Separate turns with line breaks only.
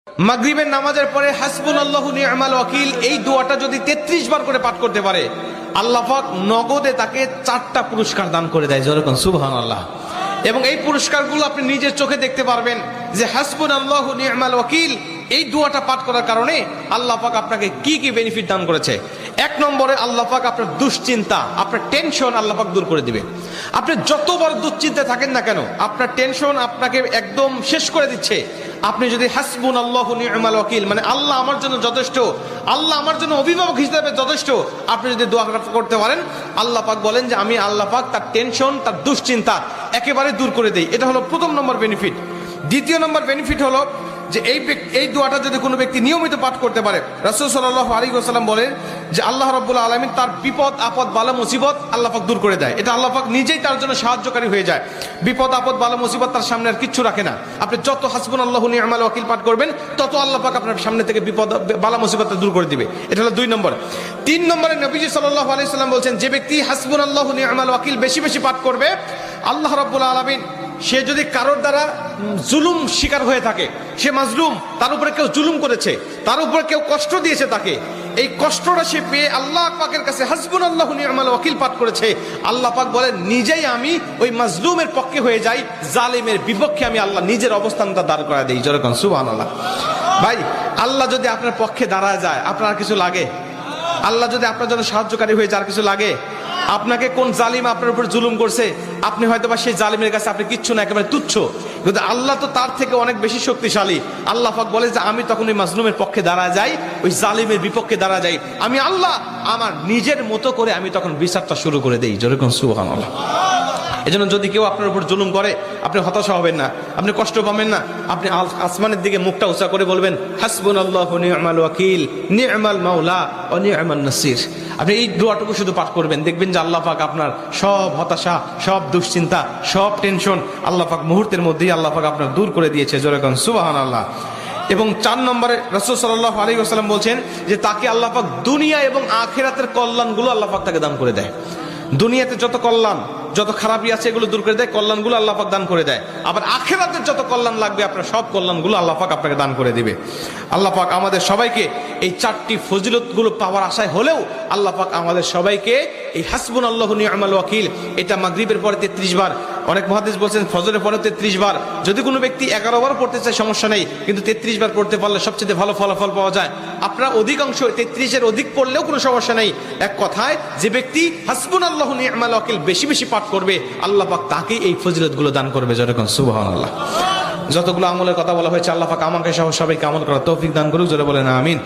মাগরিবের নামাজের পরে হাসবুনাল্লাহু নি'মাল ওয়াকিল এই দোয়াটা যদি 33 বার করে পাঠ করতে পারে, আল্লাহ পাক নগদে তাকে 4টা পুরস্কার দান করে দেয়। যেরকম সুবহানাল্লাহ। এবং এই পুরস্কারগুলো আপনি নিজের চোখে দেখতে পারবেন যে হাসবুনাল্লাহু নি'মাল ওয়াকিল এই দোয়াটা পাঠ করার কারণে আল্লাহ পাক আপনাকে কি কি বেনিফিট দান করেছে। 1 নম্বরে আল্লাহ পাক আপনার দুশ্চিন্তা, আপনার টেনশন আল্লাহ পাক দূর করে দিবে। আপনি যত বড় দুশ্চিন্তায় থাকেন না কেন, আপনার টেনশন আপনাকে একদম শেষ করে দিচ্ছে। আপনি যদি হাসবুনাল্লাহু নি'মাল ওয়াকিল মানে আল্লাহ আমার জন্য যথেষ্ট, আল্লাহ আমার জন্য অভিভাবক হিসেবে যথেষ্ট, আপনি যদি দোয়া করতে পারেন, আল্লাহ পাক বলেন যে আমি আল্লাহ পাক তার টেনশন, তার দুশ্চিন্তা একেবারে দূর করে দেই। এটা হলো প্রথম নম্বর বেনিফিট। দ্বিতীয় নম্বর বেনিফিট হলো যে এই দোয়াটা যদি কোনো ব্যক্তি নিয়মিত পাঠ করতে পারে, রাসূল সাল্লাল্লাহু আলাইহি ওয়াসাল্লাম বলেন যে আল্লাহ রাব্বুল আলামিন তার বিপদ আপদ বালা মুসিবত আল্লাহ পাক দূর করে দেয়। এটা আল্লাহ পাক নিজেই তার জন্য সাহায্যকারী হয়ে যায়। বিপদ আপদ বালা মুসিবত তার সামনে আর কিচ্ছু রাখে না। আপনি যত হাসবুনাল্লাহু নি'মাল ওয়াকিল পাঠ করবেন, তত আল্লাহ পাক আপনার সামনে থেকে বিপদ বালা মুসিবত দূর করে দিবে। এটা হলো 2 নম্বর। 3 নম্বরে নবীজি সাল্লাল্লাহু আলাইহি ওয়াসাল্লাম বলছেন যে ব্যক্তি হাসবুনাল্লাহু নি'মাল ওয়াকিল বেশি বেশি পাঠ করবে, আল্লাহ রাব্বুল আলামিন সে যদি কারোর দ্বারা জুলুম শিকার হয়ে থাকে, সে মাজলুম, তার উপরে কেউ জুলুম করেছে, তার উপরে কেউ কষ্ট দিয়েছে, তাকে এই কষ্টটা সে পেয়ে আল্লাহ পাকের কাছে হাসবুনাল্লাহু নি'মাল ওয়াকিল পাঠ করেছে, আল্লাহ পাক বলেন নিজেই আমি ওই মাজলুমের পক্ষে হয়ে যাই, জালিমের বিপক্ষে আমি আল্লাহ নিজের অবস্থানটা দাঁড় করা দেই। যেরকম সুবহানাল্লাহ। ভাই, আল্লাহ যদি আপনার পক্ষে দাঁড়ায় যায়, আপনার কিছু লাগে? আল্লাহ যদি আপনার জন্য সাহায্যকারী হয়ে যায়, আর কিছু লাগে? আপনাকে কোন জালিম আপনার উপর জুলুম করছে, আপনি হয়তো বা সেই জালিমের কাছে আপনি কিচ্ছু না, একেবারে তুচ্ছ, কিন্তু আল্লাহ তো তার থেকে অনেক বেশি শক্তিশালী। আল্লাহ পাক বলে যে আমি তখন ওই মাজলুমের পক্ষে দাঁড়া যাই, ওই জালিমের বিপক্ষে দাঁড়া যাই, আমি আল্লাহ আমার নিজের মতো করে আমি তখন বিচারটা শুরু করে দেই। যেরকম সুবহানাল্লাহ। এজন্য যদি কেউ আপনার উপর জুলুম করে, আপনি হতাশা হবেন না, আপনি কষ্ট পাবেন না, আপনি আসমানের দিকে মুখটা উঁচা করে বলবেন হাসবুনাল্লাহু নি'মাল ওয়াকিল নি'মাল মাওলা ওয়া নি'মান নাসির। আপনি এই দোয়াটুকু শুধু পাঠ করবেন, দেখবেন যে আল্লাহ পাক আপনার সব হতাশা, সব দুশ্চিন্তা, সব টেনশন আল্লাহ পাক মুহূর্তের মধ্যেই আল্লাহ পাক আপনার দূর করে দিয়েছে। যেরকম সুবহানাল্লাহ। এবং 4 নম্বরে রাসূল সাল্লাল্লাহু আলাইহি ওয়াসাল্লাম বলছেন যে তাকে আল্লাহ পাক দুনিয়া এবং আখিরাতের কল্যাণগুলো আল্লাহ পাক তাকে দান করে দেয়। দুনিয়াতে যত কল্যাণ, যত খারাপই আছে এগুলো দূর করে দেয়, কল্যাণগুলো আল্লাহ পাক দান করে দেয়। আবার আখিরাতের যত কল্যাণ লাগবে আপনার সব কল্যাণগুলো আল্লাহ পাক আপনাকে দান করে দিবে। আল্লাহ পাক আমাদের সবাইকে এই 4টি ফজিলতগুলো পাওয়ার আশায় হলেও আল্লাহ পাক আমাদের সবাইকে এই হাসবুনাল্লাহু নি'মাল ওয়াকিল এটা মাগরিবের পরে 33 বার, অনেক মুহাদ্দিস বলছেন ফজরের পরে 33 বার, যদি কোনো ব্যক্তি 11 বার পড়তে চায় সমস্যা নেই, কিন্তু 33 বার পড়তে পারলে সবচেয়ে ভালো ফলাফল পাওয়া যায়। আপনারা অধিকাংশ 33-এর অধিক পড়লেও কোনো সমস্যা নেই। এক কথায় যে ব্যক্তি হাসবুনাল্লাহু নি'মাল ওয়াকিল বেশি বেশি পাঠ করবে, আল্লাহ পাক তাকে এই ফজিলতগুলো দান করবে। যেরকম সুবহানাল্লাহ। যতগুলো আমলের কথা বলা হয়েছে, আল্লাহ পাক আমাকে সহ সবাইকে আমল করার তৌফিক দান করুক। জোরে বলেন আমিন।